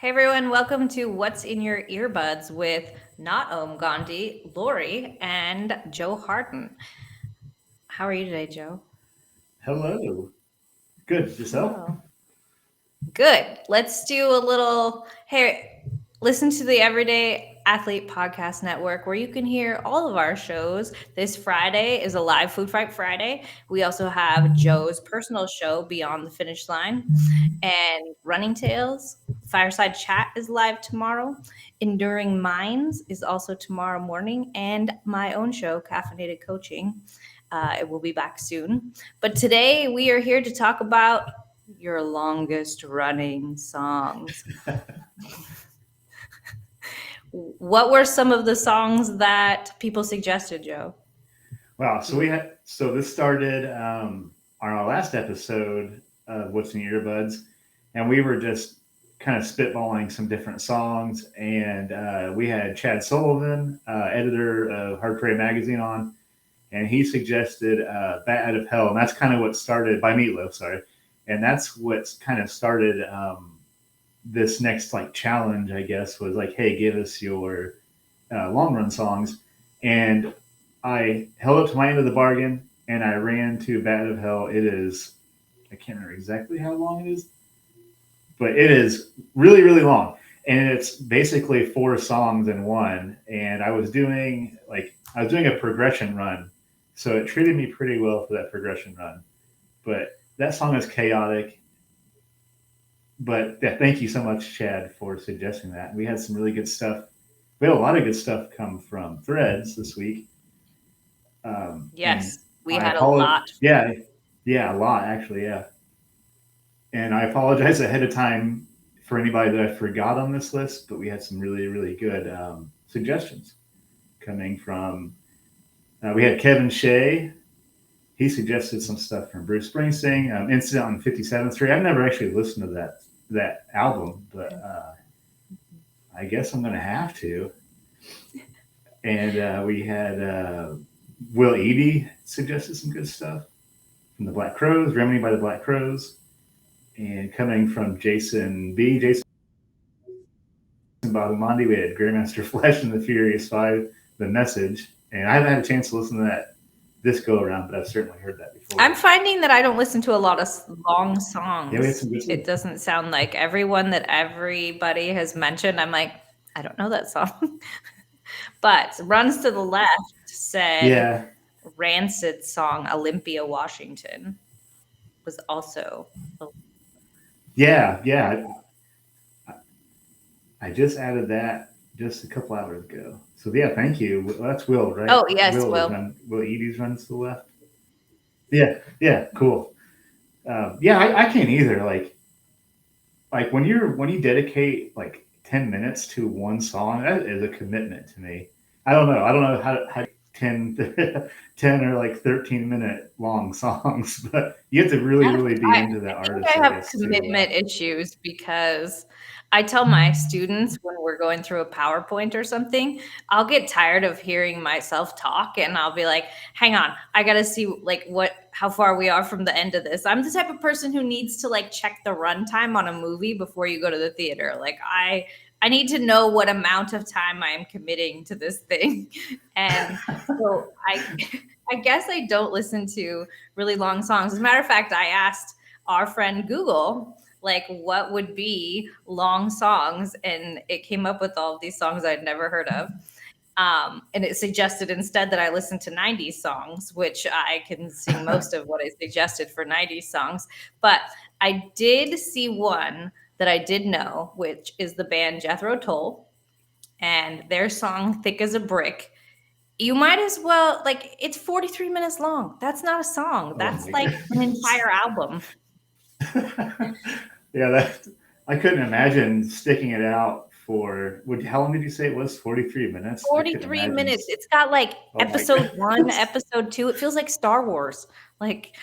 Hey everyone, welcome to What's in Your Earbuds with not Om Gandhi, Lori, and Joe Harden. How are you today, Joe? Hello. Good. Yourself? Hello. Good. Let's do a little. Hey, listen to the Everyday Athlete Podcast Network where you can hear all of our shows. This Friday is a live Food Fight Friday. We also have Joe's personal show, Beyond the Finish Line, and Running Tales. Fireside Chat is live tomorrow. Enduring Minds is also tomorrow morning, and my own show, Caffeinated Coaching. It will be back soon. But today we are here to talk about your longest running songs. What were some of the songs that people suggested, Joe? Wow. So this started on our last episode of What's in Your Earbuds, and we were just kind of spitballing some different songs, and we had Chad Sullivan, editor of Hard Parade Magazine, on, and he suggested "Bat Out of Hell," and that's kind of what started by Meatloaf. Sorry, and that's what's kind of started this next like challenge. I guess was like, hey, give us your long run songs, and I held up to my end of the bargain and I ran to Bat of Hell. It is, I can't remember exactly how long it is, but it is really, really long. And it's basically four songs in one. And I was doing a progression run. So it treated me pretty well for that progression run. But that song is chaotic. But yeah, thank you so much, Chad, for suggesting that. We had some really good stuff. We had a lot of good stuff come from Threads this week. And Yes, we I had a apologize. lot. Yeah, a lot actually. Yeah, and I apologize ahead of time for anybody that I forgot on this list, but we had some really, really good suggestions coming from. We had Kevin Shea. He suggested some stuff from Bruce Springsteen, "Incident on 57th Street." I've never actually listened to that album, but I guess I'm going to have to. And we had Will Eady suggested some good stuff from the Black Crows, Remedy by the Black Crows, and coming from Jason Bahumandi, we had Grandmaster Flash and the Furious Five, The Message, and I haven't had a chance to listen to that this go around, but I've certainly heard that I'm before. finding that I don't listen to a lot of long Yeah, we had songs. some good It stuff. doesn't sound like everyone that everybody has mentioned. I'm like, I don't know that song. But Runs to the Left said Yeah, Rancid song Olympia, Washington was also. yeah. I just added that just a couple hours ago. So yeah, thank you. Well, that's Will, right? Oh, yes, Will. Will Edie's runs to the left. Yeah, cool. Yeah, I can't either. Like when you dedicate like 10 minutes to one song, that is a commitment to me. I don't know how 10, 10 or like 13-minute long songs, but you have to really I, really be into I that think artist, I I have guess, to commitment issues because I tell my students when we're going through a PowerPoint or something, I'll get tired of hearing myself talk and I'll be like, hang on, I gotta see like how far we are from the end of this. I'm the type of person who needs to like check the runtime on a movie before you go to the theater. Like I need to know what amount of time I am committing to this thing. And so I guess I don't listen to really long songs. As a matter of fact, I asked our friend Google, like, what would be long songs, and it came up with all of these songs I'd never heard of. And it suggested instead that I listen to 90s songs, which I can sing most of what it suggested for 90s songs. But I did see one that I did know, which is the band Jethro Tull and their song Thick as a Brick. You might as well like it's 43 minutes long. That's not a song. oh That's my like an goodness. entire album. Yeah, that I couldn't imagine sticking it out for how long did you say it was? 43 minutes? I couldn't 43 imagine. minutes. It's got like Oh my episode 1, goodness. episode 2. It feels like Star Wars. Like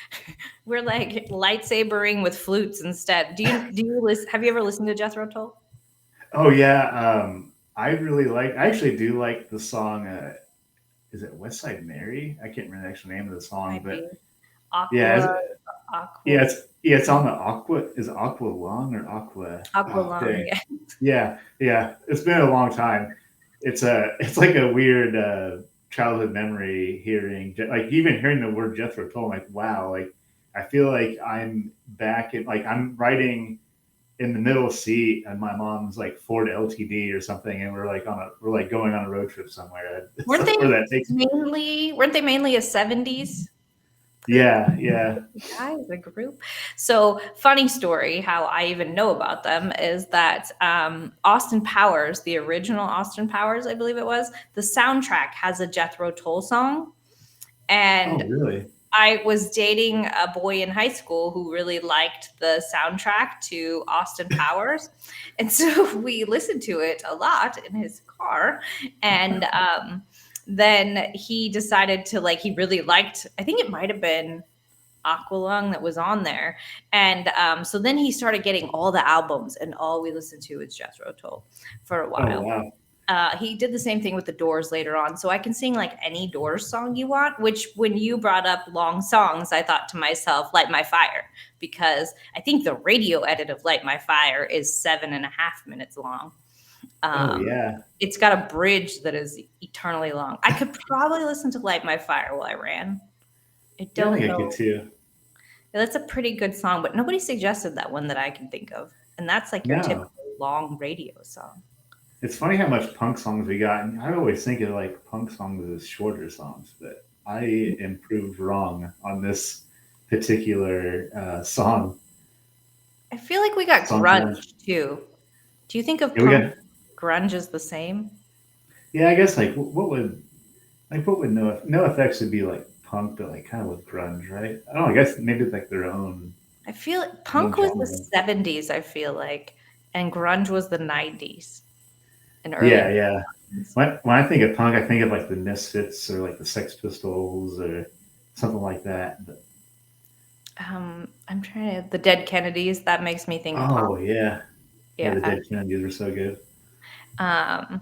we're like lightsabering with flutes instead. Do you listen have you ever listened to Jethro Tull? Oh yeah, I actually do like the song. Is it West Side Mary? I can't remember the actual name of the song, Might but be yeah, Aqua Aqua it's on the Aqua. Is it Aqua Lung or Aqua Aqualung. thing? Yeah. Yeah, yeah. It's been a long time. It's like a weird childhood memory hearing like even hearing the word Jethro Tull. I'm like, wow, like I feel like I'm back in like I'm riding in the middle seat and my mom's like Ford LTD or something, and we're like going on a road trip somewhere. Weren't they Where that takes me. mainly a 70s group? Yeah, yeah. Guys, a group. So, funny story, how I even know about them is that Austin Powers, the original Austin Powers, I believe it was, the soundtrack has a Jethro Tull song. Oh, And really? I was dating a boy in high school who really liked the soundtrack to Austin Powers. And so we listened to it a lot in his car. And then he decided to, like, he really liked, I think it might have been Aqualung that was on there. And so then he started getting all the albums, and all we listened to was Jethro Tull for a Oh, while. wow. He did the same thing with the Doors later on. So I can sing like any Doors song you want, which when you brought up long songs, I thought to myself, Light My Fire, because I think the radio edit of Light My Fire is 7.5 minutes long. Oh, Um, yeah. it's got a bridge that is eternally long. I could probably listen to Light My Fire while I ran. I Yeah, I don't think I could know. too. Yeah, that's a pretty good song, but nobody suggested that one that I can think of. And that's like your No. typical long radio song. It's funny how much punk songs we got. And I always think of like punk songs as shorter songs, but I am proved wrong on this particular I feel like we got song form. grunge too. Do you think of Yeah, we punk got. grunge as the same? Yeah, I guess like what would no effects would be like punk, but like kind of with grunge, right? I don't know. I guess maybe it's like their I feel like own punk was the genre. 70s, I feel like, and grunge was the 90s and early Yeah, yeah. 2000s. When I think of punk, I think of like the Misfits or like the Sex Pistols or something like that. But I'm trying to, the Dead Kennedys, that makes me think punk. oh yeah, yeah, the Yeah. Dead Kennedys are so good. Um,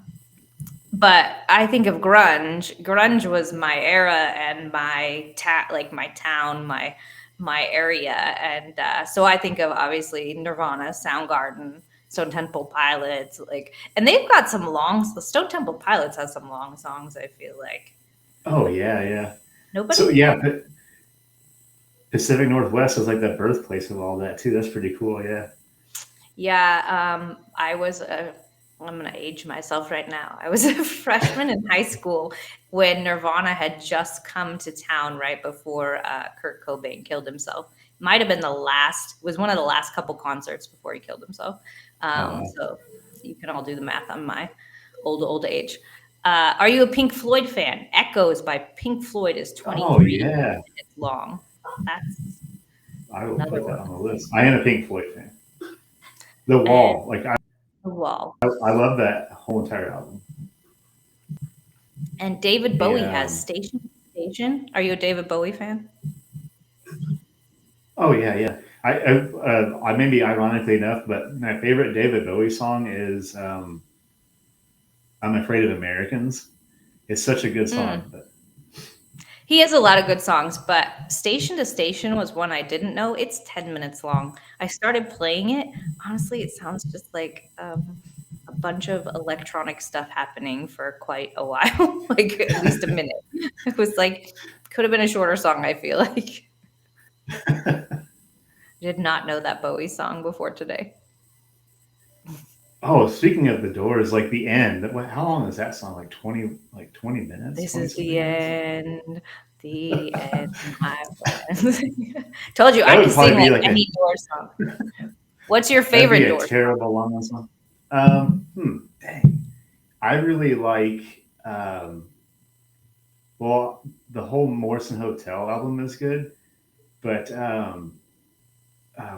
but I think of grunge. Grunge was my era and like my town, my area, and so I think of obviously Nirvana, Soundgarden, Stone Temple Pilots, like, and they've got some long. The Stone Temple Pilots has some long songs. I feel like Oh yeah, yeah. So nobody. yeah, Pacific Northwest is like the birthplace of all that too. That's pretty cool. Yeah. Yeah, I was a. I'm gonna age myself right now. I was a freshman in high school when Nirvana had just come to town right before Kurt Cobain killed himself. Might have been the last. Was one of the last couple concerts before he killed himself. Oh, So you can all do the math on my old age. Are you a Pink Floyd fan? Echoes by Pink Floyd is oh 23 yeah. minutes long. That's I will another put that one. on the list. I am a Pink Floyd fan. The And Wall, like The Wall. I love that whole entire album. And David The Bowie has Station to Station. Are you a David Bowie fan? oh yeah, yeah. I maybe ironically enough, but my favorite David Bowie song is "I'm Afraid of Americans." It's such a good song, Mm. but He has a lot of good songs, but Station to Station was one I didn't know. It's 10 minutes long. I started playing it. Honestly, it sounds just like a bunch of electronic stuff happening for quite a while, like at least a minute. It was like, could have been a shorter song, I feel like. I did not know that Bowie song before today. oh, speaking of the Doors, like the end. How long is that song? Like 20 minutes, This 20 is something minutes. the end, my friends. Told you I That could would sing probably be like like a any Doors song. What's your that'd be favorite a Doors song? terrible long song. Dang. I really like well, the whole Morrison Hotel album is good, but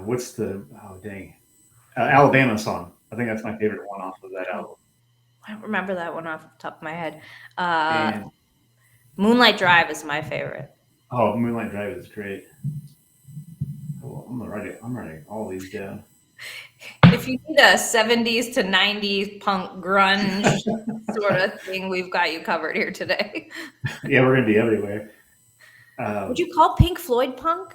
what's the oh dang Alabama song? I think that's my favorite one off of that Oh, album. I don't remember that one off the top of my head. Uh, And Moonlight Drive is my favorite. oh, Moonlight Drive is great. Oh, I'm writing all these down. If you need a 70s to 90s punk grunge sort of thing, we've got you covered here today. Yeah, we're gonna be everywhere. Would Um, you call Pink Floyd punk?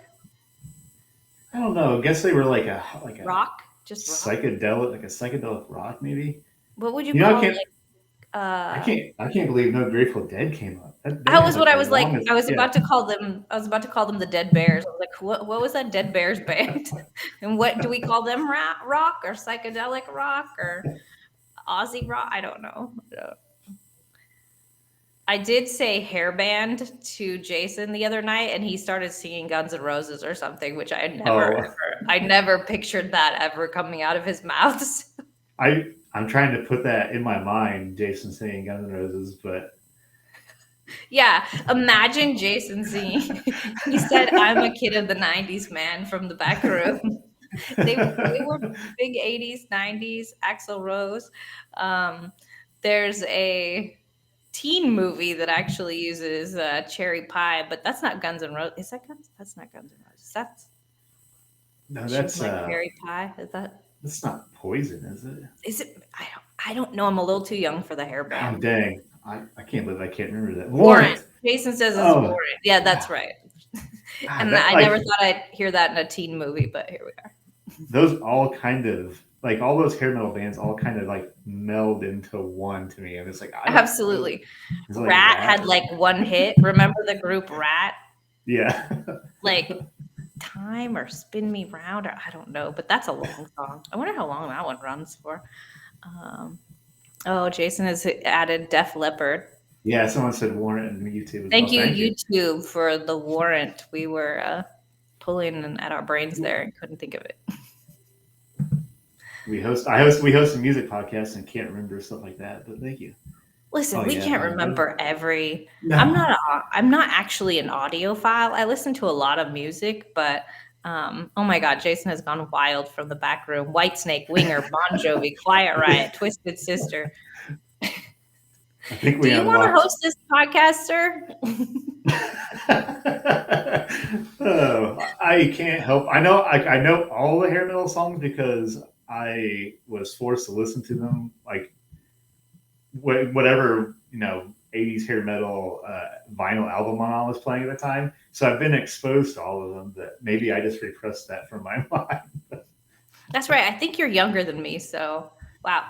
I don't know. I guess they were like a Rock? Just rock? psychedelic, like a psychedelic rock, maybe. What would you You know, call like I can't believe no Grateful Dead came up. They That had was what like I the was like. longest, I was yeah. about to call them. I was about to call them the Dead Bears. I was like, what was that Dead Bears band? And what do we call them? Rock or psychedelic rock or Aussie rock? I don't know. I did say hairband to Jason the other night, and he started singing Guns N' Roses or something, which Oh, I never pictured that ever coming out of his mouth. I'm trying to put that in my mind, Jason singing Guns N' Roses, but Yeah, imagine Jason singing. He said, "I'm a kid of the '90s, man," from the back room. They were big '80s, '90s. Axl Rose. Um, there's a teen movie that actually uses Cherry Pie, but that's not Guns N' Roses. Is that Guns? That's not Guns N' Roses. That's no, Shoot My Cherry Pie. Is that? that's not Poison, is it? Is it? I don't know. I'm a little too young for the Oh hairband. dang, I can't believe I can't remember that. Warrant. Warrant. Jason says it's Oh, Warrant. Yeah, that's right. And that I never like thought I'd hear that in a teen movie, but here we are. those all kind of like all those hair metal bands all kind of like meld into one to me, and it's like I don't know. Absolutely. Is it like Rat Rat had or like one hit. Remember the group Rat? yeah? Like Time or Spin Me Round, or I don't know, but that's a long song. I wonder how long that one runs for. Um, oh, Jason has added Def Leppard. Yeah, someone said Warrant and YouTube as Thank well. you, Thank you. YouTube, for the warrant. We were pulling at our brains there and couldn't think of it. We host a music podcast and can't remember stuff like that, but thank you. Listen, Oh we yeah, can't remember every. no. I'm not actually an audiophile. I listen to a lot of music, but oh my God, Jason has gone wild from the back room. Whitesnake, Winger, Bon Jovi, Quiet Riot, Twisted Sister. I think Do we you want to unlocked. host this podcast, sir? Oh, I can't help. I know all the hair metal songs because I was forced to listen to them. Like whatever 80s hair metal vinyl album I was playing at the time. So I've been exposed to all of them. But maybe I just repressed that from my mind. That's right. I think you're younger than me, so wow.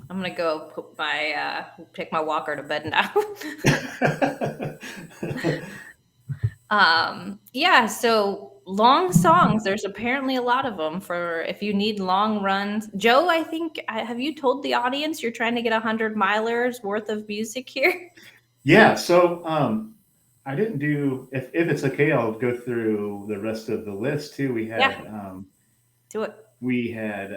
I'm gonna go put my take my walker to bed now. Yeah, so long songs. There's apparently a lot of them for if you need long runs. Joe, I think have you told the audience you're trying to get 100 milers worth of music here? Yeah. So I didn't do. If it's okay, I'll go through the rest of the list too. Yeah, do it. We had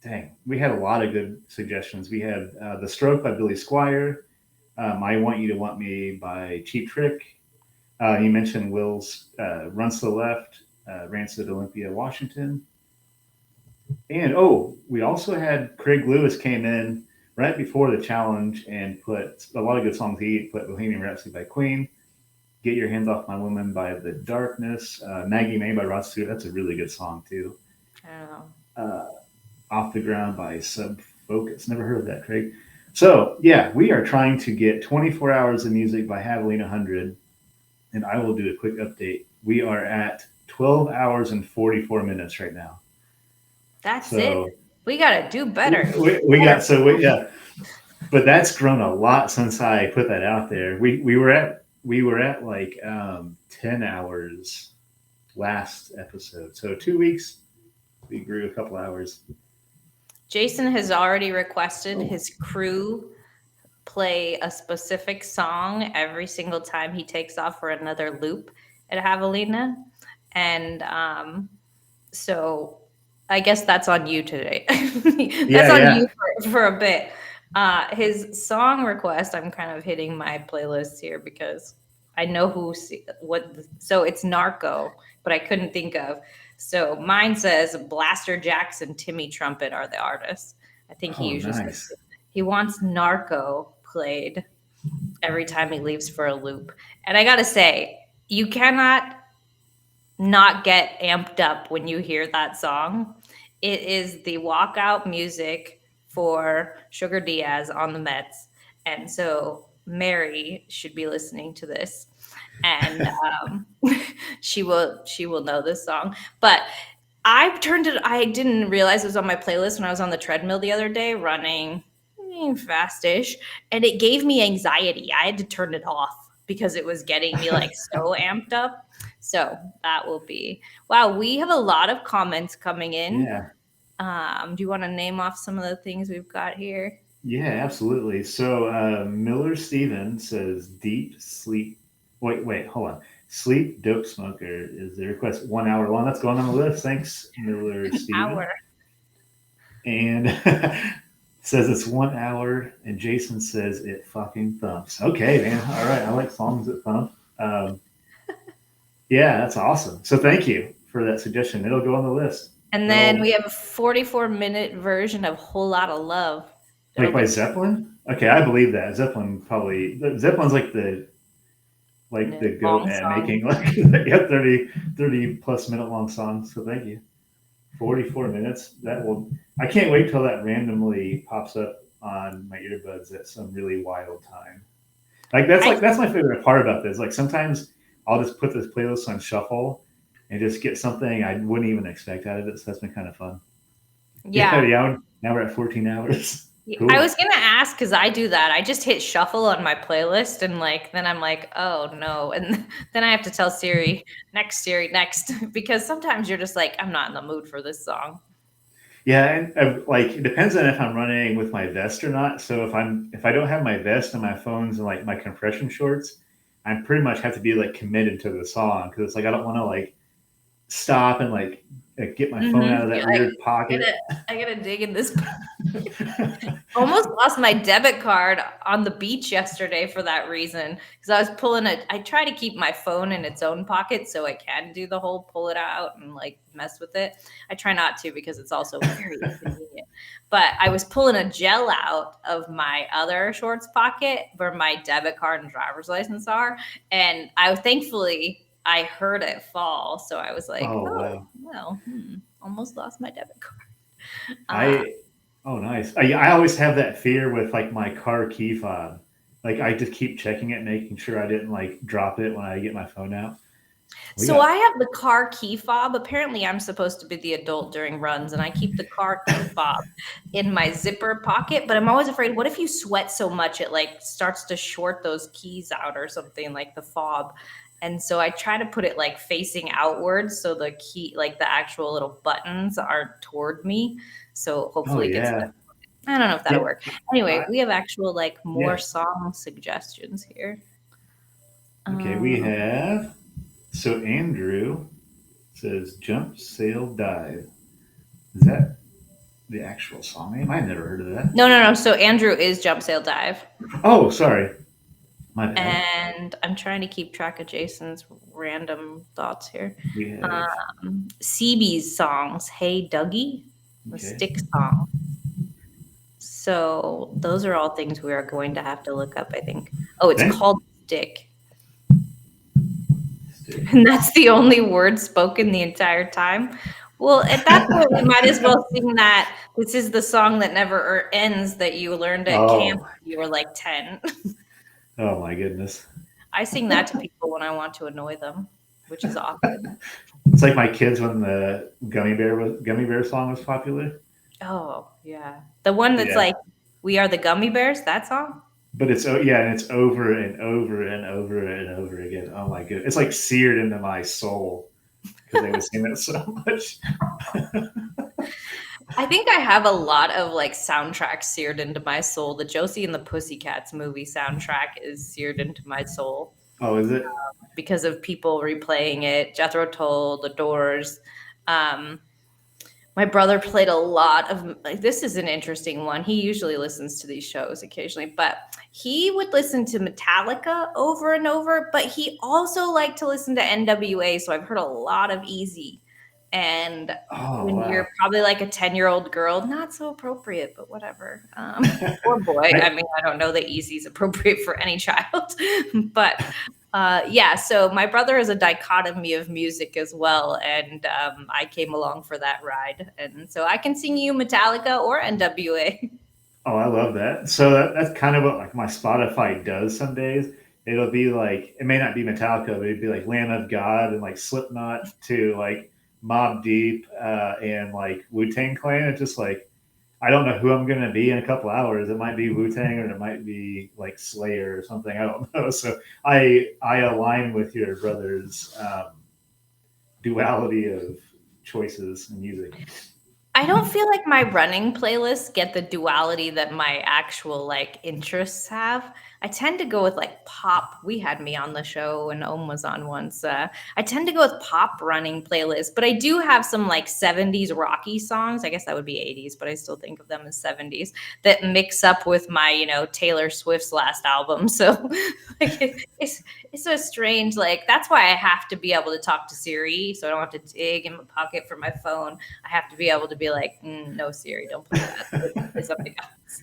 dang, we had a lot of good suggestions. We had "The Stroke" by Billy Squire, "I Want You to Want Me" by Cheap Trick. You mentioned Will's "Runs to the Left," Rancid, Olympia, Washington, and we also had Craig Lewis came in right before the challenge and put a lot of good songs. He put "Bohemian Rhapsody" by Queen, "Get Your Hands Off My Woman" by The Darkness, "Maggie May" by Rod Stewart. That's a really good song too. I don't know. Uh, "Off the Ground" by Sub Focus. Never heard of that, Craig. So yeah, we are trying to get 24 hours of music by Haviline 100, and I will do a quick update. We are at 12 hours and 44 minutes right now. That's it. So We gotta do better. we got yeah, but that's grown a lot since I put that out there. We were at like 10 hours last episode. So 2 weeks we grew a couple hours. Jason has already requested Oh, his crew play a specific song every single time he takes off for another loop at Javelina. And so I guess that's on you today. That's yeah, on yeah. you for a bit. His song request, I'm kind of hitting my playlist here because I know so it's Narco, but I couldn't think of. So mine says Blaster Jackson, Timmy Trumpet are the artists. I think he Oh, usually says nice. he wants Narco played every time he leaves for a loop. And I gotta say, you cannot not get amped up when you hear that song. It is the walkout music for Sugar Diaz on the Mets. And so Mary should be listening to this and she will know this song. But I turned it. I didn't realize it was on my playlist when I was on the treadmill the other day running fastish, and it gave me anxiety. I had to turn it off because it was getting me like so amped up. So that will be wow. We have a lot of comments coming in. Yeah. Do you want to name off some of the things we've got here? Yeah, absolutely. So Miller Steven says deep sleep. Wait, hold on. Sleep dope smoker is the request 1 hour long. That's going on the list. Thanks, Miller An Steven. hour. And says it's 1 hour, and Jason says it fucking thumps. Okay, man. All right, I like songs that thump. Yeah, that's awesome. So thank you for that suggestion. It'll go on the list. And then It'll we have a 44-minute version of Whole Lot of Love. It'll like by be Zeppelin. Okay, I believe that Zeppelin probably Zeppelin's like a the goat long at song. making like yeah 30 plus minute long songs. So thank you. 44 minutes. That will. I can't wait till that randomly pops up on my earbuds at some really wild time. I That's my favorite part about this. Like sometimes I'll just put this playlist on shuffle and just get something I wouldn't even expect out of it. So that's been kind of fun. Yeah, yeah. yeah. Now we're at 14 hours. I Cool. was gonna ask because I do that. I just hit shuffle on my playlist and like then I'm like, oh no. And then I have to tell Siri, next, because sometimes you're just like, I'm not in the mood for this song. Yeah, and like it depends on if I'm running with my vest or not. So if I don't have my vest and my phones and like my compression shorts, I pretty much have to be like committed to the song because it's like I don't want to like stop and get my phone out of that You're like, weird pocket. I gotta dig in this. Almost lost my debit card on the beach yesterday for that reason because I was pulling it. I try to keep my phone in its own pocket so I can do the whole pull it out and like mess with it. I try not to because it's also very inconvenient. But I was pulling a gel out of my other shorts pocket where my debit card and driver's license are, and I thankfully I heard it fall, so I was like, Oh oh wow. well, almost lost my debit card. I Oh nice. I always have that fear with like my car key fob. Like I just keep checking it, making sure I didn't like drop it when I get my phone out. We So I got have the car key fob. Apparently, I'm supposed to be the adult during runs, and I keep the car key fob in my zipper pocket. But I'm always afraid, what if you sweat so much it like starts to short those keys out or something like the fob? And so I try to put it like facing outwards so the key, like the actual little buttons, aren't toward me. So oh hopefully it gets. yeah. I don't know if that'll Yeah. work. Anyway, I, we have actual like more yeah. song suggestions here. Okay, we Um, have so Andrew says jump, sail, dive. Is that the actual song name? I've never heard of that. no, no, no. So Andrew is Jump Sail Dive. Oh, sorry. My bad. And I'm trying to keep track of Jason's random thoughts here. We have CB's songs, Hey Dougie, the okay. Stick song. So those are all things we are going to have to look up, I think. Oh, it's Thank called Stick. stick. And that's the only word spoken the entire time. Well, at that point, we might as well sing that. This is the song that never ends that you learned at camp Oh, when you were like 10. oh my goodness. I sing that to people when I want to annoy them, which is often. It's like my kids when the gummy bear song was popular. Oh, yeah. The one that's Yeah, like, "We are the gummy bears," that song? but yeah, and it's over and over and over and over again. Oh my goodness, it's like seared into my soul because they would sing it so much. I think I have a lot of, like, soundtracks seared into my soul. The Josie and the Pussycats movie soundtrack is seared into my soul Oh, is it? because of people replaying it. Jethro Tull, The Doors. Um, my brother played a lot of like, this is an interesting one. He usually listens to these shows occasionally, but he would listen to Metallica over and over, but he also liked to listen to NWA, so I've heard a lot of Easy. And Oh when you're wow. probably like a 10-year-old girl, not so appropriate, but whatever. Or boy. I I mean, I don't know that Easy is appropriate for any child, but yeah, so my brother is a dichotomy of music as well, and I came along for that ride, and so I can sing you Metallica or NWA. Oh, I love that. So that's kind of what like my Spotify does some days. It'll be like it may not be Metallica, but it'd be like Lamb of God and like Slipknot to like Mob Deep, and like Wu Tang Clan. It's just like I don't know who I'm gonna be in a couple hours. It might be Wu Tang or it might be like Slayer or something. I don't know. So I align with your brother's duality of choices in music. I don't feel like my running playlists get the duality that my actual like interests have. I tend to go with like pop. We had me on the show and Ohm was on once. I tend to go with pop running playlists, but I do have some like 70s rocky songs. I guess that would be 80s, but I still think of them as 70s that mix up with my, Taylor Swift's last album. So like it's a strange like that's why I have to be able to talk to Siri so I don't have to dig in my pocket for my phone. I have to be able to be like, no, Siri, don't play that. Play something else.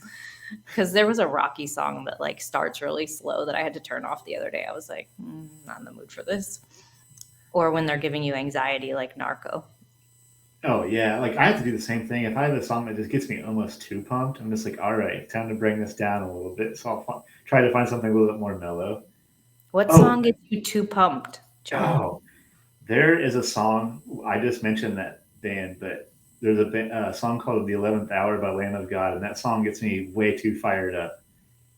Because there was a Rocky song that like starts really slow that I had to turn off the other day. I was like, not in the mood for this. Or when they're giving you anxiety, like Narco. Oh yeah, like I have to do the same thing. If I have a song that just gets me almost too pumped, I'm just like, all right, time to bring this down a little bit. So try to find something a little bit more mellow. What Oh, song gets you too pumped, Joel? oh, there is a song. I just mentioned that band, but there's a song called "The 11th Hour" by Lamb of God, and that song gets me way too fired up.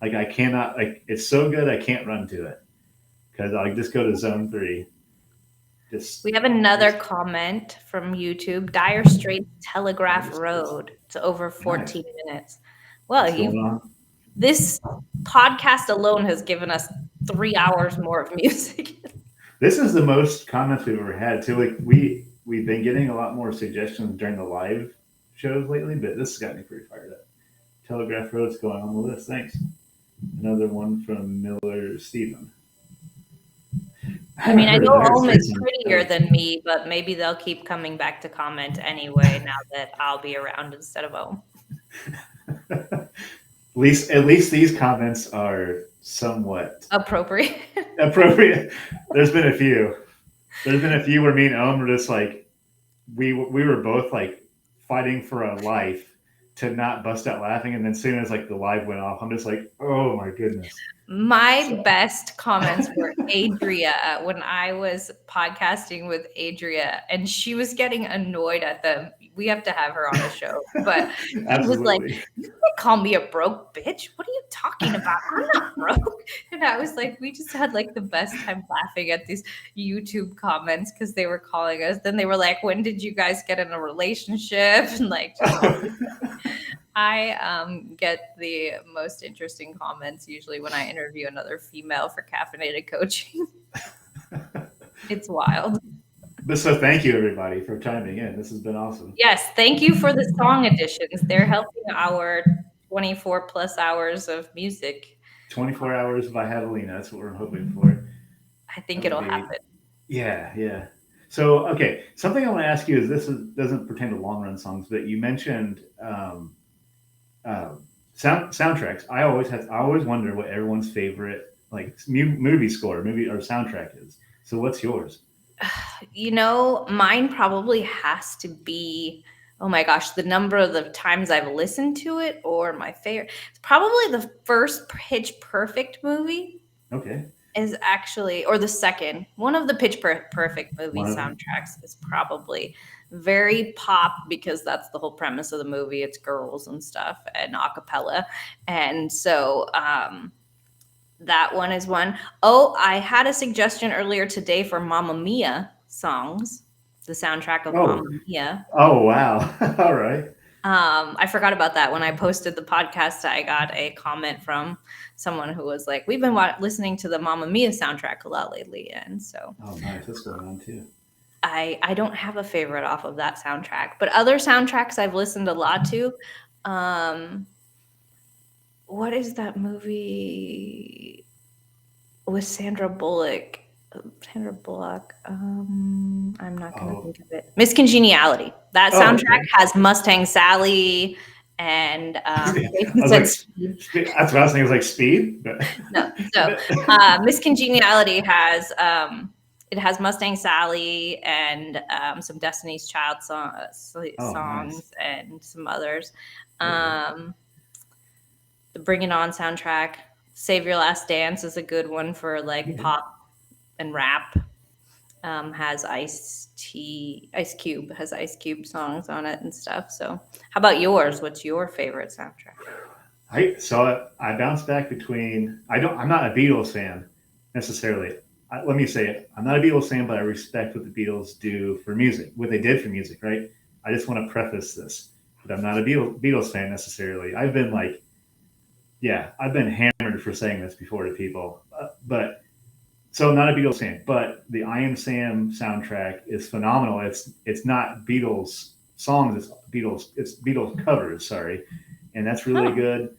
Like I cannot, like it's so good I can't run to it because I just go to zone three. Just, We have another just comment from YouTube. Dire Straits Telegraph Road. It's over nice. 14 minutes. Well, What's going on? this podcast alone has given us 3 hours more of music. This is the most comments we've ever had too. Like we've been getting a lot more suggestions during the live shows lately, but this has got me pretty fired up. Telegraph Road's going on the list. Thanks. Another one from Miller Stephen. I I haven't mean, I heard of know Dire Ohm is Straits in prettier than me, but maybe they'll keep coming back to comment anyway now that I'll be around instead of Ohm. at least these comments are somewhat Appropriate. appropriate. There's been a few. There's been a few where me and Owen were just like we were both like fighting for our life to not bust out laughing, and then as soon as like the live went off, I'm just like, oh my goodness. My So best comments were Adria when I was podcasting with Adria, and she was getting annoyed at them. We have to have her on the show, but she was like, absolutely. "You can't call me a broke bitch. What are you talking about? I'm not broke." And I was like, we just had like the best time laughing at these YouTube comments because they were calling us. Then they were like, "When did you guys get in a relationship?" And like just all these I get the most interesting comments usually when I interview another female for caffeinated coaching. It's wild. But so thank you everybody for chiming in. This has been awesome. Yes, thank you for the song additions. They're helping our 24 plus hours of music. 24 hours by Javelina. That's what we're hoping for. I think That would it'll be, happen. yeah, yeah. So, okay, something I want to ask you is doesn't pertain to long run songs, but you mentioned soundtracks. I always wonder what everyone's favorite like movie score, movie or soundtrack is. So, what's yours? Mine probably has to be, oh my gosh, the number of the times I've listened to it or my favorite. It's probably the first Pitch Perfect movie. Okay, Is actually, or the second one of the Perfect movie one of them. soundtracks is probably very pop because that's the whole premise of the movie. It's girls and stuff and a cappella. And so that one is one. Oh, I had a suggestion earlier today for Mamma Mia songs, the soundtrack of Mamma Oh, Mia. oh wow! All right. I forgot about that. When I posted the podcast, I got a comment from someone who was like, "We've been listening to the Mamma Mia soundtrack a lot lately," and so Oh, nice. That's going on too. I don't have a favorite off of that soundtrack, but other soundtracks I've listened a lot to. Um, what is that movie with Sandra Bullock? Sandra Bullock. I'm not gonna Oh, think of it. Miss Congeniality. That oh, soundtrack okay. has Mustang Sally and I Jason was said like, Speed. that's what I was thinking. It was like speed, but, No, so but Miss Congeniality has it has Mustang Sally and some Destiny's Child oh, nice. songs and some others. Okay. Um, the Bring It On soundtrack, Save Your Last Dance is a good one for like Okay. pop and rap. has Ice Cube has Ice Cube songs on it and stuff. So, how about yours? What's your favorite soundtrack? I bounce back between. I'm not a Beatles fan necessarily. Let me say it. I'm not a Beatles fan, but I respect what the Beatles do for music, what they did for music, right? I just want to preface this, but I'm not a Beatles fan necessarily. I've been like, yeah, I've been hammered for saying this before to people, but so I'm not a Beatles fan. But the I Am Sam soundtrack is phenomenal. It's not Beatles songs. It's Beatles covers. Sorry, and that's really Huh. good.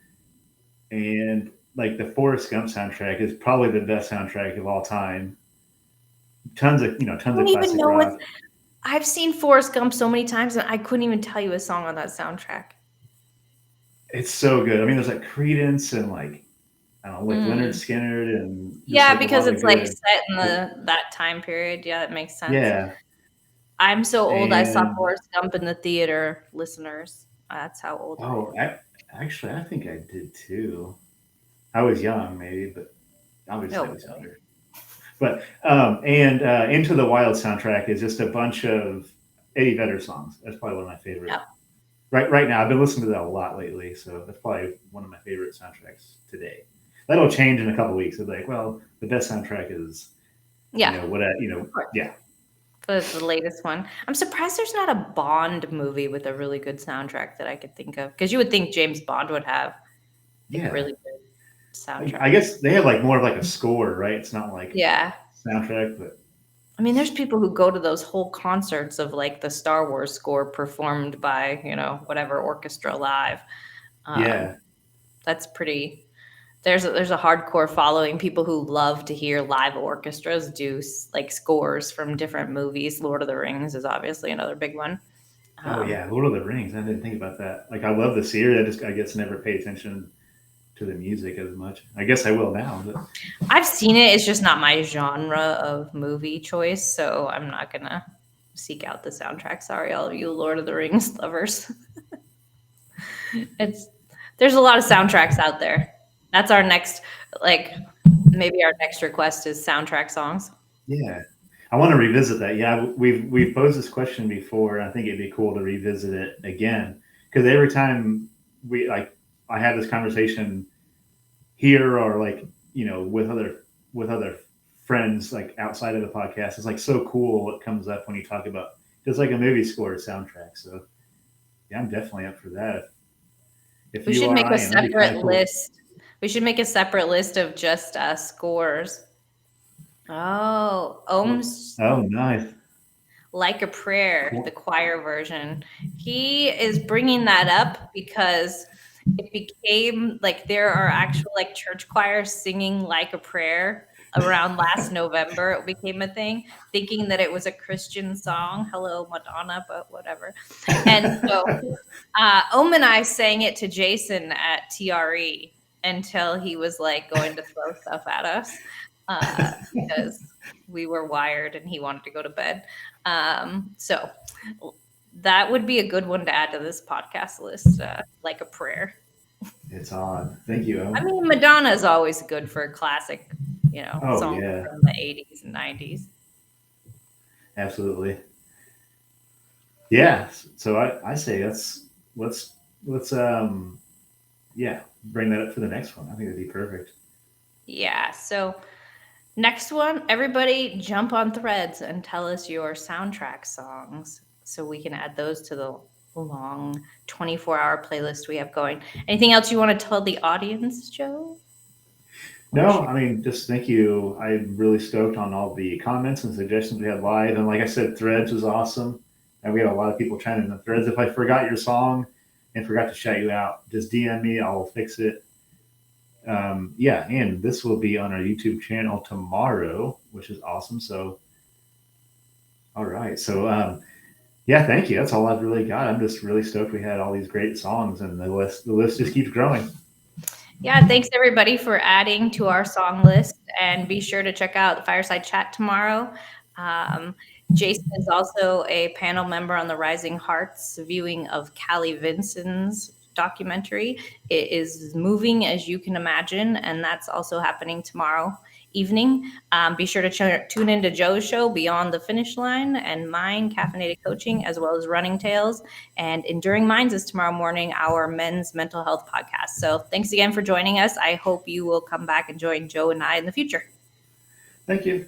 And like the Forrest Gump soundtrack is probably the best soundtrack of all time. I Tons don't of even classic know what rock. I've seen Forrest Gump so many times and I couldn't even tell you a song on that soundtrack. It's so good. I mean, there's like Credence and like I don't know, like Leonard Mm. Skinner and just Yeah, like a lot because of it's like good. set in the that time period. Yeah, that makes sense. Yeah, I'm so old. I saw and Forrest Gump in the theater, listeners. That's how old I oh, am. actually, I think I did too. I was young, maybe, but obviously I No was way. younger. But and Into the Wild soundtrack is just a bunch of Eddie Vedder songs. That's probably one of my favorite. Yeah. Right now. I've been listening to that a lot lately, so that's probably one of my favorite soundtracks today. That'll change in a couple of weeks. It's like, well, the best soundtrack is, Yeah, of course. yeah, The latest one. I'm surprised there's not a Bond movie with a really good soundtrack that I could think of. Because you would think James Bond would have like yeah. really good I soundtrack. guess they have like more of like a score, right? It's not like Yeah. soundtrack, but I mean, there's people who go to those whole concerts of like the Star Wars score performed by, whatever orchestra live. Um, yeah. that's pretty. There's a hardcore following, people who love to hear live orchestras do like scores from different movies. Lord of the Rings is obviously another big one. Oh Um, yeah, Lord of the Rings. I didn't think about that. Like I love the series. I guess never pay attention to the music as much. I guess I will now. But I've seen it. It's just not my genre of movie choice, so I'm not gonna seek out the soundtrack. Sorry, all of you Lord of the Rings lovers. It's There's a lot of soundtracks out there. That's our next, like, maybe our next request is soundtrack songs. yeah, I want to revisit that. Yeah, we've posed this question before. And I think it'd be cool to revisit it again because every time we like, I have this conversation here or like with other friends like outside of the podcast. It's like so cool what comes up when you talk about just like a movie score or soundtrack. So yeah, I'm definitely up for that. If We you should are, make a I am. That'd be kind separate of cool. list. We should make a separate list of just scores. Oh, Oh, Ohm's oh, nice. Like a Prayer, the Cool. choir version. He is bringing that up because it became like there are actual like church choirs singing Like a Prayer around last November. It became a thing, thinking that it was a Christian song. Hello, Madonna, but whatever. And so Ohm and I sang it to Jason at TRE until he was like going to throw stuff at us because we were wired and he wanted to go to bed. So that would be a good one to add to this podcast list, like a prayer. It's on. Thank you, I Owen. mean, Madonna is always good for a classic, Oh songs yeah, from the 80s and 90s. absolutely. Yeah. So I say let's let's yeah, bring that up for the next one. I think that'd be perfect. Yeah. So next one, everybody jump on threads and tell us your soundtrack songs so we can add those to the long 24-hour playlist we have going. Anything else you want to tell the audience, Joe? Want to No, share? I mean just thank you. I'm really stoked on all the comments and suggestions we had live. And like I said, Threads was awesome. And we had a lot of people chiming in the threads. If I forgot your song and forgot to shout you out, just DM me. I'll fix it. Yeah, and this will be on our YouTube channel tomorrow, which is awesome. So, all right. So, yeah, thank you. That's all I've really got. I'm just really stoked we had all these great songs, and the list just keeps growing. Yeah, thanks everybody for adding to our song list. And be sure to check out the Fireside Chat tomorrow. Um, Jason is also a panel member on the Rising Hearts viewing of Callie Vinson's documentary. It is moving as you can imagine, and that's also happening tomorrow evening. Be sure to tune into Joe's show, Beyond the Finish Line, and mine, Caffeinated Coaching, as well as Running Tales. And Enduring Minds is tomorrow morning, our men's mental health podcast. So thanks again for joining us. I hope you will come back and join Joe and I in the future. Thank you.